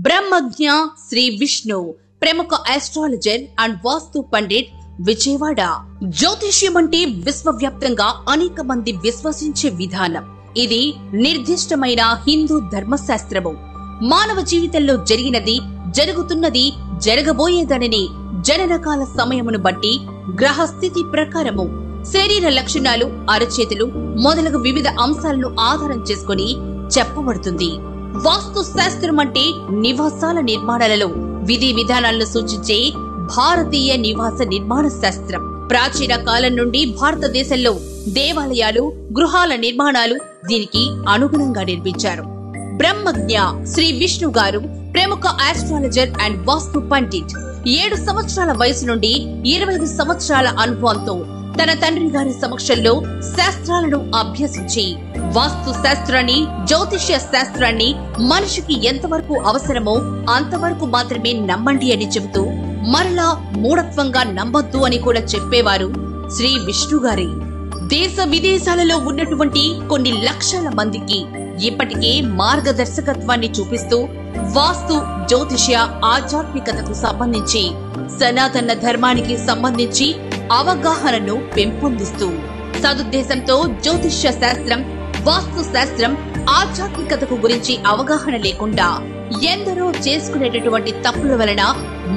బ్రహ్మజ్ఞ శ్రీ విష్ణు ప్రముఖ astrologer and వాస్తు పండిట్ విజయవాడ. జ్యోతిష్యం అంటే విశ్వవ్యాప్తంగా అనేక మంది విశ్వసించే విధానం. ఇది నిర్దిష్టమైన హిందూ ధర్మశాస్త్రము. మానవ జీవితంలో జరిగినది, జరుగుతున్నది, జరగబోయేదానిని జననకాల సమయమును బట్టి గ్రహస్థితి ప్రకారము శరీర లక్షణాలు, అరచేతులు మొదలగు వివిధ అంశాలను ఆధారం చేసుకుని చెప్పబడుతుంది. వాస్తు శాస్త్రం అంటే నివాసాల నిర్మాణాలలో విధి విధానాలను సూచించే భారతీయ నివాస నిర్మాణ శాస్త్రం. ప్రాచీన కాలం నుండి భారతదేశంలో దేవాలయాలు, గృహాల నిర్మాణాలు దీనికి అనుగుణంగా నిర్మించారు. బ్రహ్మజ్ఞ శ్రీ విష్ణు గారు ప్రముఖ ఆస్ట్రాలజర్ అండ్ వాస్తు పండిట్. 7 సంవత్సరాల వయసు నుండి 25 సంవత్సరాల అనుభవంతో తన తండ్రి గారి సమక్షంలో శాస్త్రాలను అభ్యసించి వాస్తు శాస్త్రాన్ని, జ్యోతిష్య శాస్త్రాన్ని మనిషికి ఎంతవరకు అవసరమో అంతవరకు మాత్రమే నమ్మండి అని చెబుతూ మరలా మూఢత్వంగా నమ్మొద్దు అని కూడా చెప్పేవారు శ్రీ విష్ణు గారి. దేశ విదేశాలలో ఉన్నటువంటి కొన్ని లక్షల మందికి ఇప్పటికే మార్గదర్శకత్వాన్ని చూపిస్తూ వాస్తు, జ్యోతిష్య, ఆధ్యాత్మికతకు సంబంధించి, సనాతన ధర్మానికి సంబంధించి అవగాహనను పెంపొందిస్తూ సదుద్దేశంతో జ్యోతిష్య శాస్త్రం, వాస్తు శాస్త్రం, ఆధ్యాత్మికతకు గురించి అవగాహన లేకుండా ఎందరో చేసుకునేటటువంటి తప్పుల వలన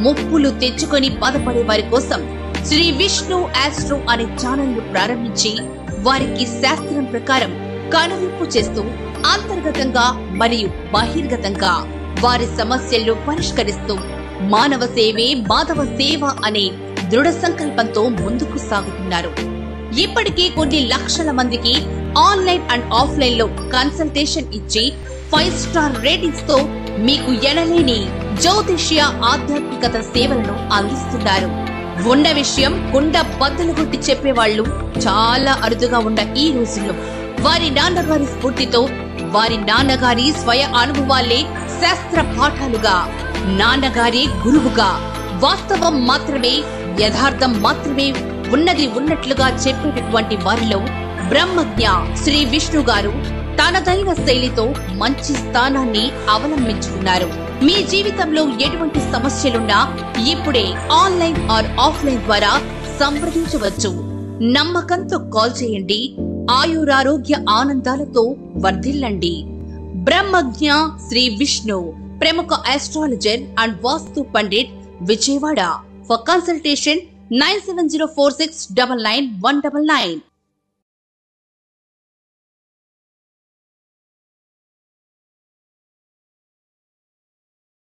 ముప్పులు తెచ్చుకొని బాధపడే వారి కోసం శ్రీ విష్ణు ఆస్ట్రో అనే ఛానల్ ను ప్రారంభించి వారికి శాస్త్రం ప్రకారం కనువిప్పు చేస్తూ అంతర్గతంగా మరియు బహిర్గతంగా వారి సమస్యలను పరిష్కరిస్తూ మానవ సేవే మాధవ సేవ అనే దృఢ సంకల్పంతో ముందుకు సాగుతున్నారు. ఇప్పటికే కొన్ని లక్షల మందికి ఆన్లైన్ అండ్ ఆఫ్లైన్ లో కన్సల్టేషన్ ఇచ్చి 5 స్టార్ రేటింగ్స్ తో మీకు ఎనలేని జ్యోతిష్య, ఆధ్యాత్మికత సేవలను అందిస్తున్నారు. ఉన్న విషయం కుండ బద్దలు కొట్టి చెప్పేవాళ్లు చాలా అరుదుగా ఉన్న ఈ రోజుల్లో వారి నాన్నగారి స్ఫూర్తితో, వారి నాన్నగారి స్వయ అనుభవాలే శాస్త్ర పాఠాలుగా, నాన్నగారి గురువుగా, వాస్తవం మాత్రమే, యథార్థం మాత్రమే ఉన్నది ఉన్నట్లుగా చెప్పేటటువంటి వారిలో బ్రహ్మజ్ఞ శ్రీ విష్ణు గారు తనదైన శైలితో మంచి స్థానాన్ని అవలంబించుకున్నారు. మీ జీవితంలో ఎటువంటి సమస్యలున్నా ఇప్పుడే ఆన్లైన్ ఆర్ ఆఫ్లైన్ ద్వారా సంప్రదించవచ్చు. నమ్మకంతో కాల్ చేయండి. ఆయురారోగ్య ఆనందాలతో వర్ధిల్లండి. బ్రహ్మజ్ఞ శ్రీ విష్ణు ప్రముఖ astrologer and vastu Pandit Vijayawada. For consultation 9704699199.